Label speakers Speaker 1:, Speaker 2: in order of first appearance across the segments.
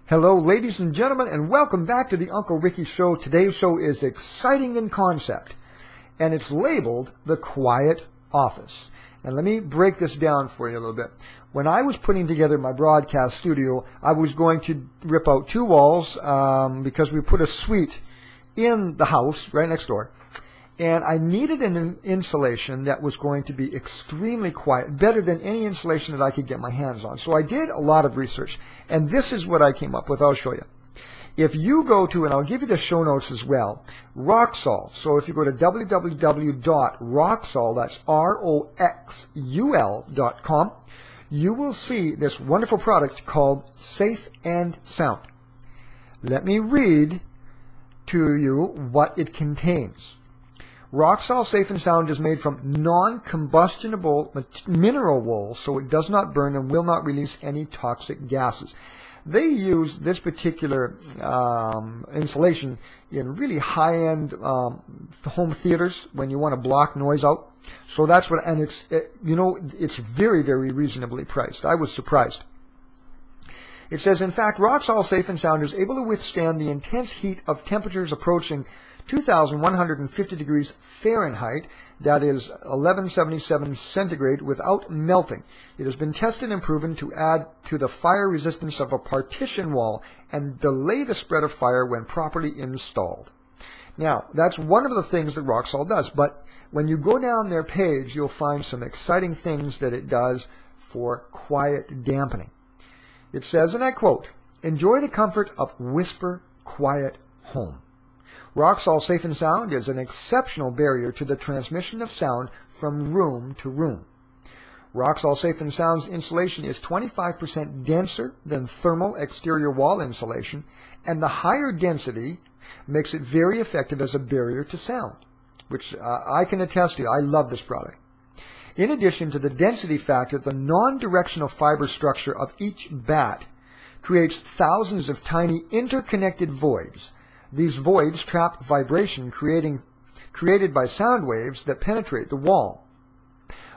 Speaker 1: Hello, ladies and gentlemen, and welcome back to the Uncle Ricky Show. Today's show is exciting in concept, and it's labeled The Quiet Office. And let me break this down for you a little bit. When I was putting together my broadcast studio, I was going to rip out two walls because we put a suite in the house right next door. And I needed an insulation that was going to be extremely quiet, better than any insulation that I could get my hands on. So I did a lot of research, and this is what I came up with. I'll show you. If you go to, and I'll give you the show notes as well, Roxul. So if you go to www.roxul, that's ROXUL.com, you will see this wonderful product called Safe and Sound. Let me read to you what it contains. Roxul Safe and Sound is made from non-combustible mineral wool, so it does not burn and will not release any toxic gases. They use this particular insulation in really high-end home theaters when you want to block noise out. So that's what, and it's very, very reasonably priced. I was surprised. It says, in fact, Roxul Safe and Sound is able to withstand the intense heat of temperatures approaching 2,150 degrees Fahrenheit, that is 1177 centigrade, without melting. It has been tested and proven to add to the fire resistance of a partition wall and delay the spread of fire when properly installed. Now, that's one of the things that Roxul does, but when you go down their page, you'll find some exciting things that it does for quiet dampening. It says, and I quote, "Enjoy the comfort of whisper quiet home. Roxul Safe and Sound is an exceptional barrier to the transmission of sound from room to room. Roxul Safe and Sound's insulation is 25% denser than thermal exterior wall insulation, and the higher density makes it very effective as a barrier to sound," which I can attest to. I love this product. In addition to the density factor, the non-directional fiber structure of each bat creates thousands of tiny interconnected voids. These voids trap vibration created by sound waves that penetrate the wall.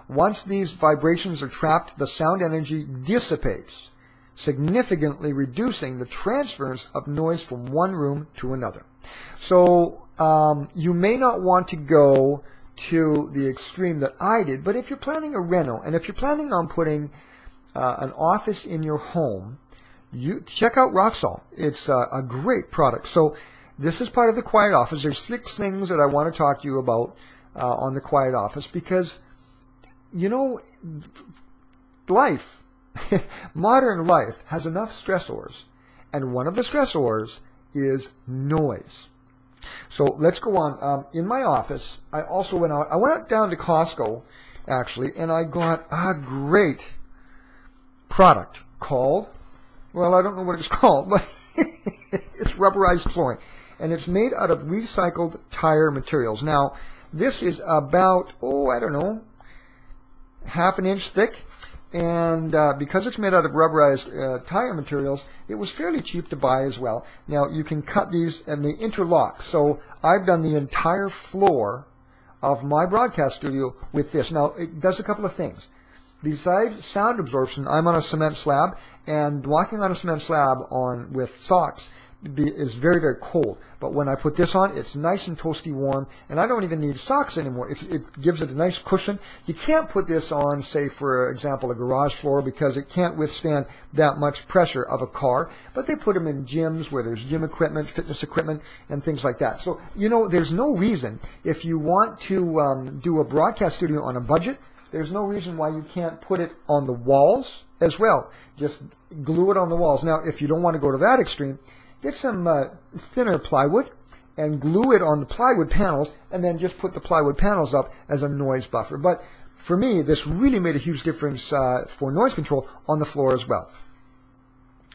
Speaker 1: Once these vibrations are trapped, the sound energy dissipates, significantly reducing the transference of noise from one room to another. So you may not want to go to the extreme that I did, but if you're planning a reno, and if you're planning on putting an office in your home, you check out Roxul. It's a great product. So this is part of the Quiet Office. There's 6 things that I want to talk to you about on the Quiet Office because, you know, life, modern life has enough stressors, and one of the stressors is noise. So let's go on. In my office, I also went out. I went down to Costco, actually, and I got a great product called, well, I don't know what it's called, but it's Rubberized Flooring. And it's made out of recycled tire materials. Now, this is about, I don't know, half an inch thick. And because it's made out of rubberized tire materials, it was fairly cheap to buy as well. Now, you can cut these and they interlock. So I've done the entire floor of my broadcast studio with this. Now, it does a couple of things. Besides sound absorption, I'm on a cement slab, and walking on a cement slab with socks is very, very cold. But when I put this on, it's nice and toasty warm, and I don't even need socks anymore. It gives it a nice cushion. You can't put this on, say, for example, a garage floor because it can't withstand that much pressure of a car. But they put them in gyms where there's gym equipment, fitness equipment, and things like that. So, you know, there's no reason, if you want to do a broadcast studio on a budget, there's no reason why you can't put it on the walls as well. Just glue it on the walls. Now, if you don't want to go to that extreme, get some thinner plywood and glue it on the plywood panels, and then just put the plywood panels up as a noise buffer. But for me, this really made a huge difference for noise control on the floor as well.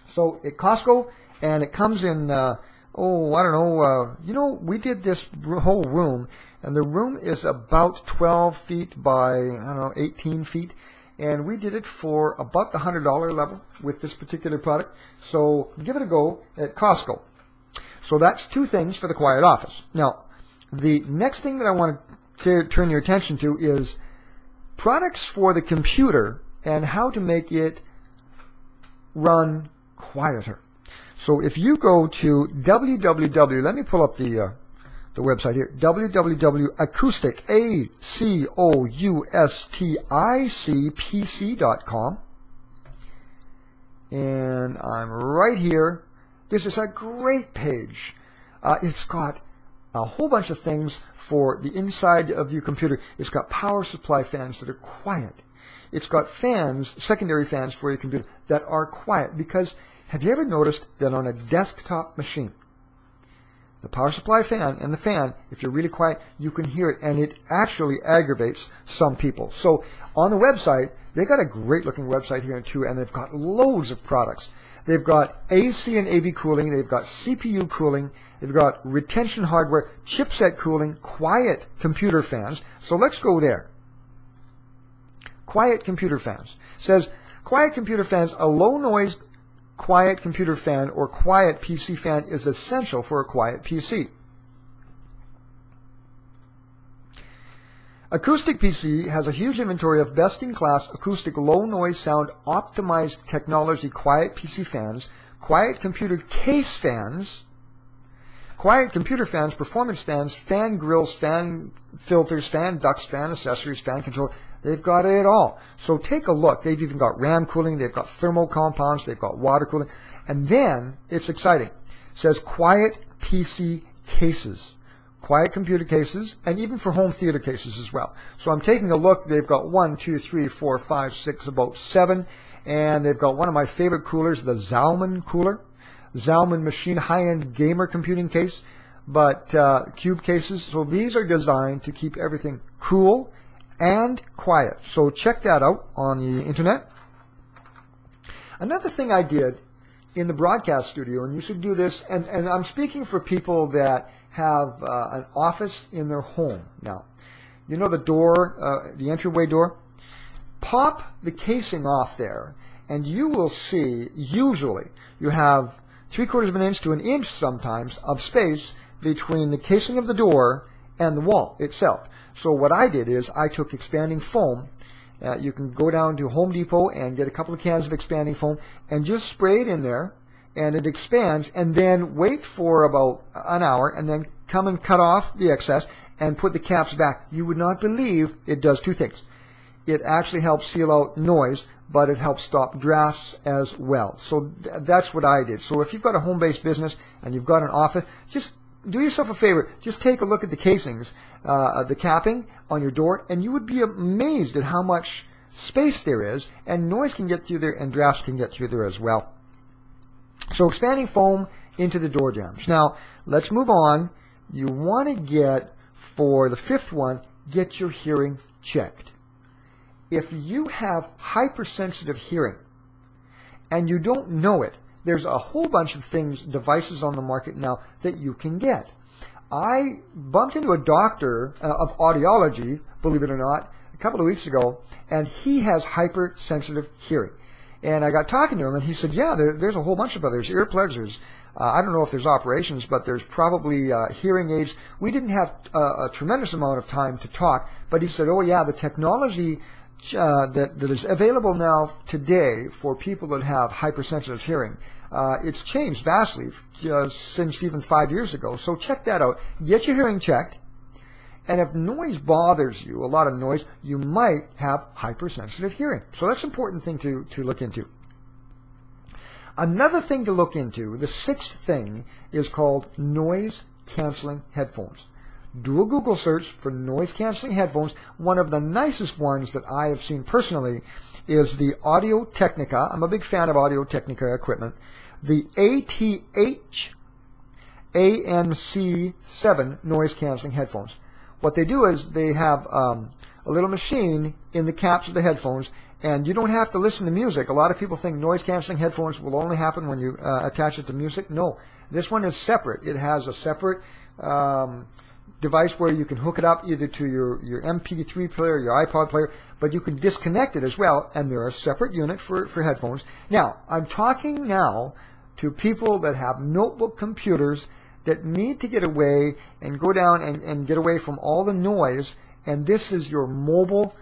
Speaker 1: So at Costco, and it comes in, I don't know, you know, we did this whole room, and the room is about 12 feet by, 18 feet. And we did it for about the $100 level with this particular product. So give it a go at Costco. So that's 2 things for the Quiet Office. Now, the next thing that I want to turn your attention to is products for the computer and how to make it run quieter. So if you go to www, let me pull up the website here, www.acoustic, acousticpc.com, and I'm right here. This is a great page. It's got a whole bunch of things for the inside of your computer. It's got power supply fans that are quiet. It's got fans, secondary fans for your computer that are quiet, because have you ever noticed that on a desktop machine, the power supply fan and the fan, if you're really quiet, you can hear it, and it actually aggravates some people. So on the website, they've got a great looking website here too, and they've got loads of products. They've got AC and AV cooling, they've got CPU cooling, they've got retention hardware, chipset cooling, quiet computer fans. So let's go there. Quiet computer fans. It says, quiet computer fans, a low noise quiet computer fan or quiet PC fan is essential for a quiet PC. Acoustic PC has a huge inventory of best-in-class acoustic low-noise sound optimized technology quiet PC fans, quiet computer case fans, quiet computer fans, performance fans, fan grills, fan filters, fan ducts, fan accessories, fan control. They've got it all. So take a look. They've even got RAM cooling. They've got thermal compounds. They've got water cooling. And then it's exciting. It says quiet PC cases. Quiet computer cases, and even for home theater cases as well. So I'm taking a look. They've got 1, 2, 3, 4, 5, 6, about 7. And they've got one of my favorite coolers, the Zalman cooler. Zalman machine high-end gamer computing case, but cube cases. So these are designed to keep everything cool and quiet. So check that out on the internet. Another thing I did in the broadcast studio, and you should do this, and I'm speaking for people that have an office in their home. Now, you know the door, the entryway door? Pop the casing off there, and you will see, usually, you have 3/4 of an inch to an inch sometimes of space between the casing of the door and the wall itself. So what I did is I took expanding foam. You can go down to Home Depot and get a couple of cans of expanding foam and just spray it in there, and it expands, and then wait for about an hour and then come and cut off the excess and put the caps back. You would not believe it does two things. It actually helps seal out noise, but it helps stop drafts as well. So that's what I did. So if you've got a home-based business and you've got an office, just do yourself a favor. Just take a look at the casings, the capping on your door, and you would be amazed at how much space there is, and noise can get through there and drafts can get through there as well. So expanding foam into the door jambs. Now, let's move on. You want to get, for the fifth one, get your hearing checked. If you have hypersensitive hearing and you don't know it, there's a whole bunch of things, devices on the market now that you can get. I bumped into a doctor of audiology, believe it or not, a couple of weeks ago, and he has hypersensitive hearing. And I got talking to him, and he said, yeah, there's a whole bunch of others. Earplugs, there's, I don't know if there's operations, but there's probably hearing aids. We didn't have a tremendous amount of time to talk, but he said, oh yeah, the technology that is available now today for people that have hypersensitive hearing, it's changed vastly since even 5 years ago. So check that out. Get your hearing checked. And if noise bothers you, a lot of noise, you might have hypersensitive hearing. So that's an important thing to look into. Another thing to look into, the sixth thing, is called noise canceling headphones. Do a Google search for noise canceling headphones. One of the nicest ones that I have seen personally is the Audio Technica. I'm a big fan of Audio Technica equipment. The ATH ANC7 noise canceling headphones. What they do is they have a little machine in the caps of the headphones, and you don't have to listen to music. A lot of people think noise canceling headphones will only happen when you attach it to music. No, this one is separate. It has a separate device where you can hook it up either to your MP3 player, your iPod player, but you can disconnect it as well, and they're a separate unit for headphones. Now, I'm talking now to people that have notebook computers that need to get away and go down and get away from all the noise, and this is your mobile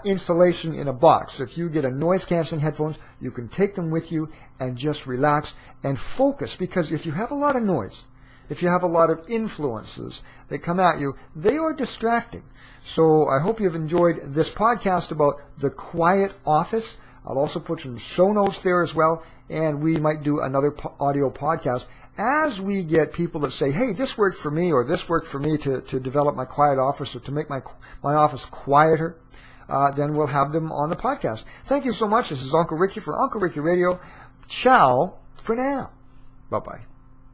Speaker 1: insulation in a box. If you get a noise-canceling headphones, you can take them with you and just relax and focus. Because if you have a lot of noise, if you have a lot of influences that come at you, they are distracting. So I hope you've enjoyed this podcast about the quiet office. I'll also put some show notes there as well, and we might do another audio podcast as we get people that say, hey, this worked for me, or this worked for me to develop my quiet office or to make my office quieter. Then we'll have them on the podcast. Thank you so much. This is Uncle Ricky for Uncle Ricky Radio. Ciao for now. Bye-bye.